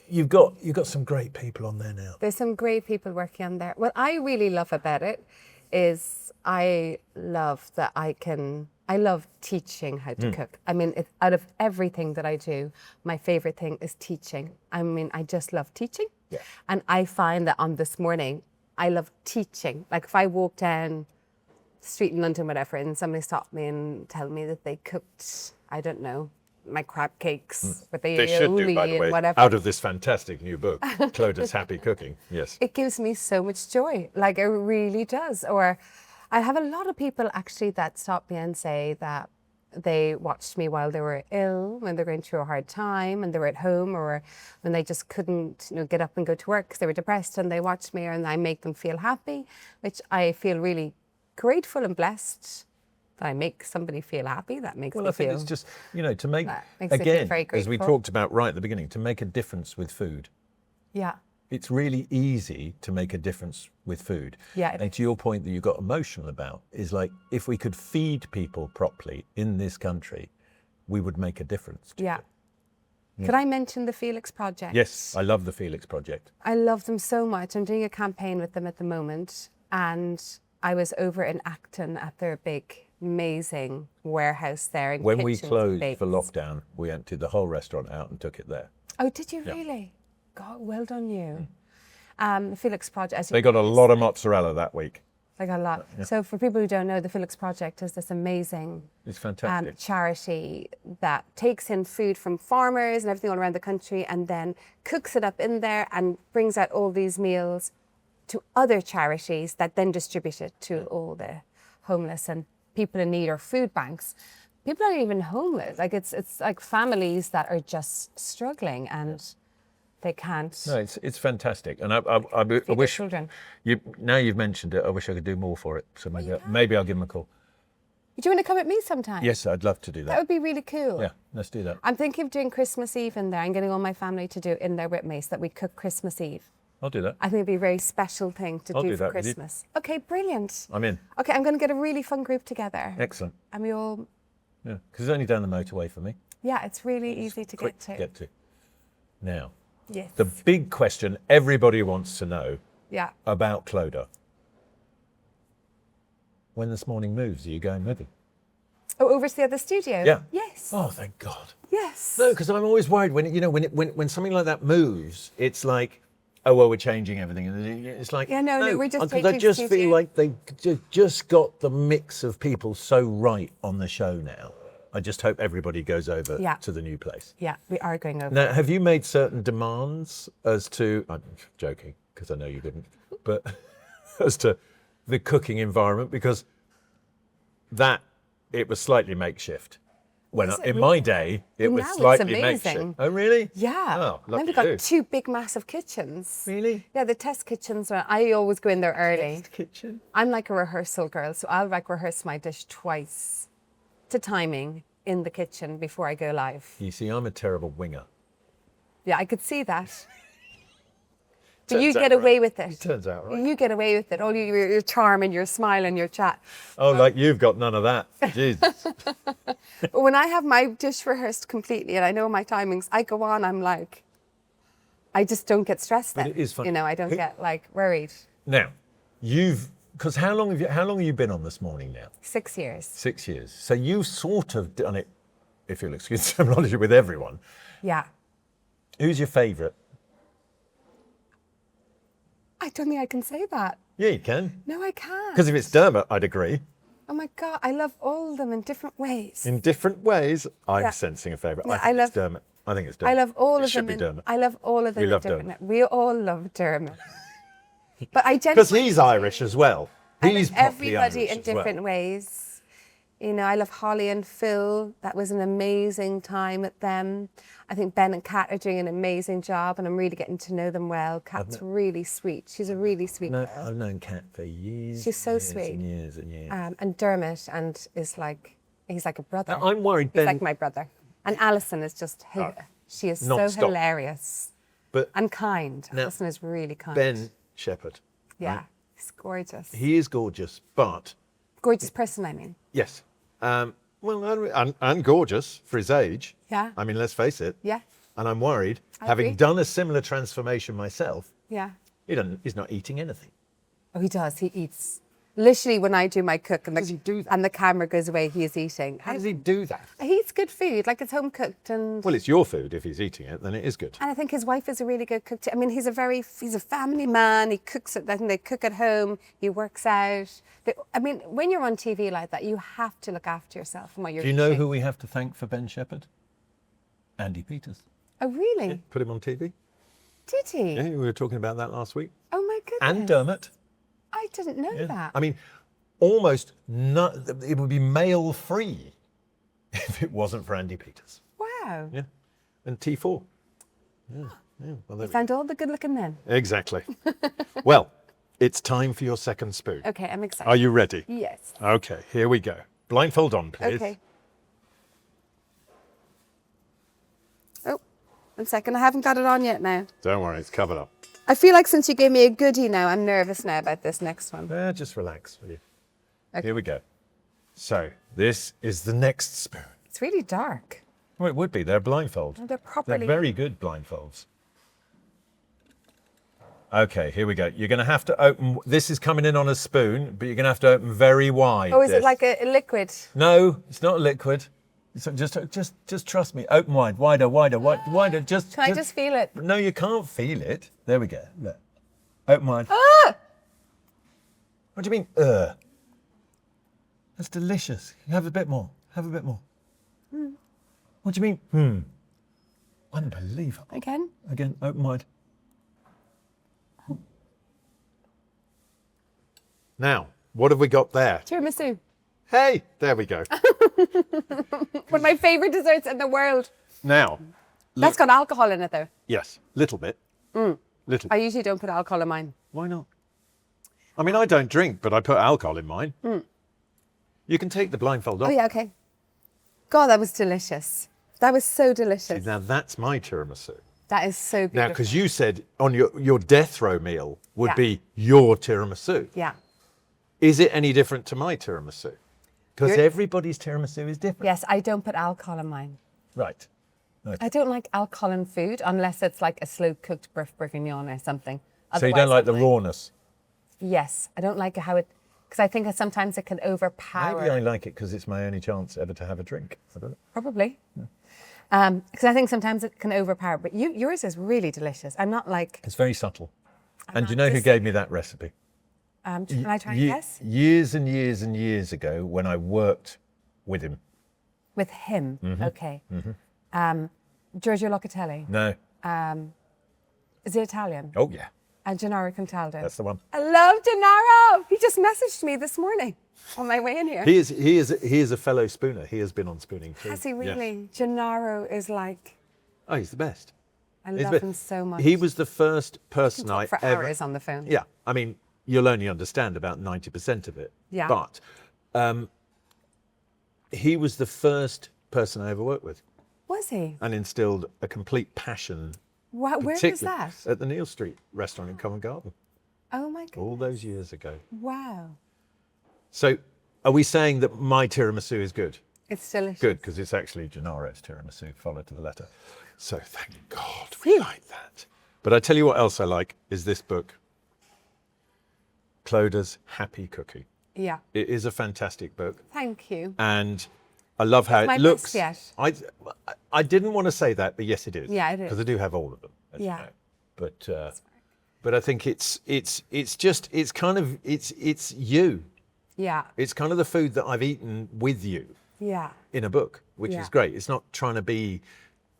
S2: you've got some great people on there now.
S3: There's some great people working on there. What I really love about it is I love teaching how to cook. I mean, out of everything that I do, my favorite thing is teaching. I mean, I just love teaching.
S2: Yeah.
S3: And I find that on This Morning, I love teaching. Like if I walk down the street in London, whatever, and somebody stopped me and tell me that they cooked, I don't know, my crab cakes with the
S2: They should do, by
S3: aioli
S2: the way,
S3: and whatever.
S2: out of this fantastic new book, Clodagh's Happy Cooking. Yes.
S3: It gives me so much joy. Like it really does. Or I have a lot of people actually that stop me and say that They watched me while they were ill, when they were going through a hard time, and they were at home, or when they just couldn't, get up and go to work because they were depressed, and they watched me, and I make them feel happy, which I feel really grateful and blessed that I make somebody feel happy. That makes me
S2: I think
S3: feel.
S2: it's just, to make,
S3: That makes me feel
S2: again,
S3: very
S2: as we
S3: grateful.
S2: talked about right at the beginning, to make a difference with food.
S3: Yeah.
S2: It's really easy to make a difference with food.
S3: Yeah.
S2: And to your point that you got emotional about is like, if we could feed people properly in this country, we would make a difference.
S3: Yeah. Could I mention the Felix Project?
S2: Yes, I love the Felix Project.
S3: I love them so much. I'm doing a campaign with them at the moment, and I was over in Acton at their big, amazing warehouse there. In
S2: When we
S3: kitchens and
S2: closed
S3: bakes.
S2: for lockdown, we emptied the whole restaurant out and took it there.
S3: Oh, did you
S2: Yeah.
S3: really? God, well done you. The Felix Project. As you
S2: They got a lot of mozzarella that week.
S3: They got a lot. So for people who don't know, the Felix Project is this amazing
S2: It's fantastic.
S3: charity that takes in food from farmers and everything all around the country, and then cooks it up in there and brings out all these meals to other charities that then distribute it to all the homeless and people in need, or food banks. People aren't even homeless. Like it's like families that are just struggling and they can't
S2: No, it's fantastic, and I
S3: feed their
S2: wish
S3: children.
S2: now you've mentioned it. I wish I could do more for it. So maybe I'll give them a call.
S3: Do you want to come with me sometime?
S2: Yes, I'd love to do
S3: That
S2: that.
S3: would be really cool.
S2: Yeah, let's do that.
S3: I'm thinking of doing Christmas Eve in there and getting all my family to do it in there with me so that we cook Christmas Eve.
S2: I'll do that.
S3: I think it'd be a very special thing to
S2: I'll
S3: do
S2: do
S3: for
S2: that with you.
S3: Christmas. Okay, brilliant.
S2: I'm in.
S3: Okay, I'm going to get a really fun group together.
S2: Excellent.
S3: And we all,
S2: Yeah, because it's only down the motorway for me.
S3: yeah, it's really easy to
S2: Quick
S3: get to.
S2: Now,
S3: Yes.
S2: the big question everybody wants to know
S3: Yeah.
S2: about Clodagh. When this morning moves, are you going with him?
S3: Oh, over to the other studio?
S2: Yeah.
S3: Yes.
S2: Oh, thank God.
S3: Yes.
S2: No, because I'm always worried when when something like that moves, it's like, oh well, we're changing everything, and it's like,
S3: Yeah, no, we're just
S2: because I
S3: taking
S2: just
S3: studio.
S2: feel like they just got the mix of people so right on the show now. I just hope everybody goes over
S3: Yeah.
S2: to the new place.
S3: Yeah, we are going over.
S2: Now, have you made certain demands as to? I'm joking because I know you didn't, but as to the cooking environment, because that it was slightly makeshift. When
S3: Was it
S2: in
S3: really?
S2: my day, it
S3: Well,
S2: was
S3: now it's
S2: slightly
S3: amazing.
S2: makeshift. Oh, really?
S3: Yeah.
S2: Oh,
S3: Now
S2: lucky
S3: we've got
S2: you.
S3: 2 big, massive kitchens.
S2: Really?
S3: Yeah, the test kitchens. I always go in there early.
S2: Kitchen.
S3: I'm like a rehearsal girl, so I'll like rehearse my dish twice to timing in the kitchen before I go live.
S2: You see, I'm a terrible winger.
S3: Yeah, I could see that. But you
S2: Turns out
S3: get away
S2: right.
S3: with it.
S2: Turns out right.
S3: You get away with it. All your charm and your smile and your chat.
S2: Oh, like you've got none of that. Jesus.
S3: But when I have my dish rehearsed completely and I know my timings, I go on, I'm like, I just don't get stressed
S2: But
S3: then.
S2: it is fun.
S3: You know, I don't get like worried.
S2: Now, because how long have you been on This Morning now?
S3: 6 years.
S2: 6 years. So you've sort of done it, if you'll excuse the terminology, with everyone.
S3: Yeah.
S2: Who's your favourite?
S3: I don't think I can say that.
S2: Yeah, you can.
S3: No, I can't.
S2: Because if it's Dermot, I'd agree.
S3: Oh my God, I love all of them in different ways.
S2: In different ways, I'm
S3: Yeah.
S2: sensing a favourite.
S3: Yeah,
S2: I think it's Dermot. I think it's Dermot.
S3: I love all
S2: it
S3: of
S2: should
S3: them.
S2: be Dermot.
S3: I love all of them
S2: You
S3: in
S2: love
S3: different
S2: Dermot.
S3: We all love Dermot. But I
S2: Because
S3: genuinely
S2: he's Irish as well.
S3: I
S2: He's
S3: love
S2: properly
S3: everybody
S2: Irish
S3: in
S2: as well.
S3: different ways. You know, I love Holly and Phil. That was an amazing time with them. I think Ben and Kat are doing an amazing job, and I'm really getting to know them well. Kat's really sweet. She's a really sweet
S2: No,
S3: girl.
S2: I've known Kat for years.
S3: She's so
S2: years
S3: sweet.
S2: And years and years.
S3: And Dermot he's like a brother.
S2: Now, I'm worried
S3: He's
S2: Ben-
S3: like my brother. And Alison is just she is so
S2: non-stop.
S3: hilarious
S2: But
S3: and kind.
S2: Now,
S3: Alison is really kind.
S2: Ben Shepherd.
S3: yeah,
S2: right?
S3: he's gorgeous.
S2: He is gorgeous, but
S3: Gorgeous person, I mean.
S2: yes. Well, and gorgeous for his age.
S3: Yeah.
S2: I mean, let's face it.
S3: Yeah,
S2: And I'm worried,
S3: I
S2: having
S3: agree.
S2: done a similar transformation myself,
S3: yeah.
S2: he's not eating anything.
S3: Oh, he does. He eats. Literally, when I do my cook and
S2: does he do that?
S3: and the camera goes away, he is eating.
S2: How does he do that?
S3: He eats good food, like it's home cooked, and
S2: Well, it's your food. If he's eating it, then it is good.
S3: I think his wife is a really good cook too. I mean, he's a family man. He cooks it. I think they cook at home. He works out. I mean, when you're on TV like that, you have to look after yourself and what you're
S1: Do you know
S3: eating.
S1: who we have to thank for Ben Shepherd? Andy Peters.
S3: Oh, really?
S2: Put him on TV.
S3: Did he?
S2: Yeah, we were talking about that last week.
S3: Oh my goodness.
S1: And Dermot.
S3: I didn't know that.
S2: I mean, almost not. It would be male free if it wasn't for Andy Peters.
S3: Wow.
S2: Yeah. And T4. Yeah. Yeah. Well, there
S3: You found all the good looking men.
S2: Exactly. Well, it's time for your second spoon.
S3: Okay, I'm excited.
S2: Are you ready?
S3: Yes.
S2: Okay, here we go. Blindfold on, please.
S3: Okay. Oh, 1 second. I haven't got it on yet now.
S2: Don't worry, it's covered up.
S3: I feel like since you gave me a goodie now, I'm nervous now about this next one.
S2: Just relax, will you?
S3: Okay.
S2: Here we go. So, this is the next spoon.
S3: It's really dark.
S2: Well, it would be. They're blindfold.
S3: They're properly...
S2: They're very good blindfolds. Okay, here we go. You're going to have to open... This is coming in on a spoon, but you're going to have to open very wide.
S3: Oh, is it like a liquid?
S2: No, it's not a liquid. So just trust me. Open wide, wider, wider, wider.
S3: Can I just feel it?
S2: No, you can't feel it. There we go. Look. Open wide.
S3: Ah!
S2: What do you mean, That's delicious. Have a bit more. Have a bit more. What do you mean, Unbelievable.
S3: Again?
S2: Again, open wide. Now, what have we got there?
S3: Tiramisu.
S2: Hey, there we go.
S3: One of my favourite desserts in the world.
S2: Now,
S3: That's got alcohol in it though.
S2: yes, little bit. Little.
S3: I usually don't put alcohol in mine.
S2: Why not? I mean, I don't drink, but I put alcohol in mine. You can take the blindfold off.
S3: Oh yeah, okay. God, that was delicious. That was so delicious.
S2: Now, that's my tiramisu.
S3: That is so beautiful.
S2: Now, because you said on your death row meal would
S3: Yeah.
S2: be your tiramisu.
S3: Yeah.
S2: Is it any different to my tiramisu? Because
S3: You're-
S2: everybody's tiramisu is different.
S3: Yes, I don't put alcohol in mine.
S2: Right.
S3: I don't like alcohol in food unless it's like a slow cooked beef bourguignon or something.
S2: So you don't like the
S3: I'm
S2: rawness?
S3: Yes, I don't like how it, because I think sometimes it can overpower.
S2: Maybe I like it because it's my only chance ever to have a drink. I don't know.
S3: Probably. Because I think sometimes it can overpower. But yours is really delicious. I'm not like.
S2: It's very subtle. And
S3: not
S2: do you know who
S3: just-
S2: gave me that recipe?
S3: Can I try and guess?
S2: Years and years and years ago when I worked with him.
S3: With him.
S2: Mm-hmm.
S3: Okay. Giorgio Locatelli.
S2: No.
S3: Is he Italian?
S2: Oh, yeah.
S3: And Gennaro Contaldo.
S2: That's the one.
S3: I love Gennaro. He just messaged me this morning on my way in here.
S2: He is a fellow spooner. He has been on Spooning too.
S3: Has he
S2: Yes.
S3: really? Gennaro is like,
S2: Oh, he's the best.
S3: I
S2: He's the
S3: love
S2: best.
S3: him so much.
S2: He was the first person
S3: Talk
S2: I
S3: for
S2: ever...
S3: hours on the phone.
S2: Yeah, I mean, you'll only understand about 90% of it.
S3: Yeah.
S2: But he was the first person I ever worked with
S3: Was he?
S2: and instilled a complete passion.
S3: Where was
S2: particularly
S3: that?
S2: At the Neal Street restaurant in Covent Garden,
S3: Oh my god.
S2: all those years ago.
S3: Wow.
S2: So are we saying that my tiramisu is good?
S3: It's delicious.
S2: Good, because it's actually Gennaro's tiramisu, followed to the letter. So thank God we like that. But I tell you what else I like is this book, Clodagh's Happy Cookie.
S3: Yeah.
S2: It is a fantastic book.
S3: Thank you.
S2: And I love how
S3: my
S2: it looks.
S3: best yet.
S2: I didn't want to say that, but yes, it is.
S3: Yeah, it is.
S2: Because I do have all of them. as you
S3: Yeah.
S2: know. But I think it's you.
S3: Yeah.
S2: It's kind of the food that I've eaten with you
S3: Yeah.
S2: in a book, which
S3: Yeah.
S2: is great. It's not trying to be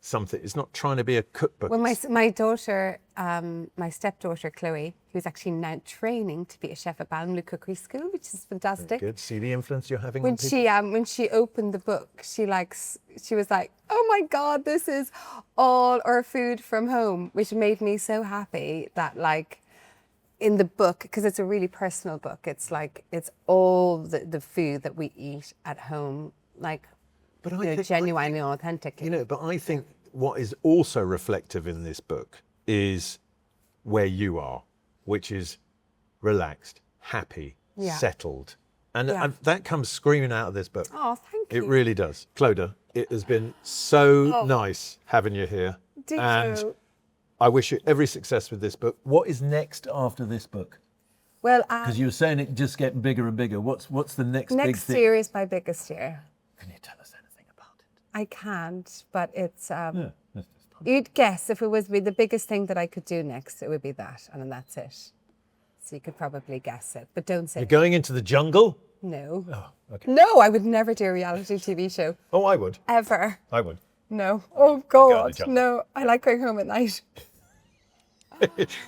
S2: something. It's not trying to be a cookbook.
S3: Well, my daughter, my stepdaughter Chloe, who's actually now training to be a chef at Balmloo Cookery School, which is fantastic.
S2: Good. See the influence you're having
S3: When
S2: on people.
S3: when she opened the book, she was like, "Oh my God, this is all our food from home," which made me so happy that in the book, because it's a really personal book, it's all the food that we eat at home,
S2: But I think-
S3: genuinely authentic.
S2: But I think what is also reflective in this book is where you are, which is relaxed, happy,
S3: Yeah.
S2: settled. And
S3: Yeah.
S2: that comes screaming out of this book.
S3: Oh, thank
S2: It
S3: you.
S2: really does. Clodagh, it has been so nice having you here.
S3: Ditto.
S2: And I wish you every success with this book. What is next after this book?
S3: Well,
S1: Because you were saying it just getting bigger and bigger. What's the next big
S3: next
S1: thing?
S3: year is my biggest year.
S1: Can you tell us anything about it?
S3: I can't, but it's.
S1: Yeah, that's fun.
S3: You'd guess if it was the biggest thing that I could do next, it would be that, and then that's it. So you could probably guess it, but don't say
S2: You're going into the jungle?
S3: no.
S2: Oh, okay.
S3: No, I would never do a reality TV show
S2: Oh, I would.
S3: ever.
S2: I would.
S3: No. Oh
S2: Go in
S3: God,
S2: the jungle.
S3: no. I like going home at night.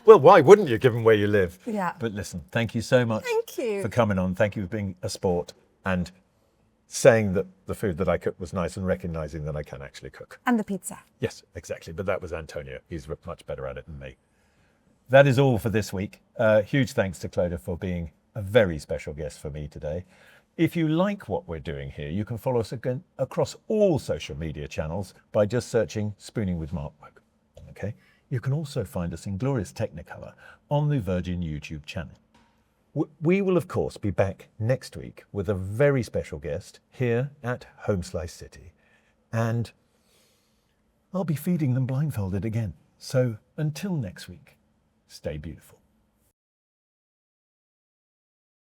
S2: Well, why wouldn't you, given where you live?
S3: Yeah.
S1: But listen, thank you so much
S3: Thank you.
S1: for coming on. Thank you for being a sport. And
S2: saying that the food that I cooked was nice and recognizing that I can actually cook.
S3: And the pizza.
S2: Yes, exactly. But that was Antonio. He's much better at it than me.
S1: That is all for this week. Huge thanks to Clodagh for being a very special guest for me today. If you like what we're doing here, you can follow us again across all social media channels by just searching Spooning with Mark Wogan. Okay? You can also find us in glorious Technicolor on the Virgin YouTube channel. We will, of course, be back next week with a very special guest here at Homeslice City. And I'll be feeding them blindfolded again. So until next week, stay beautiful.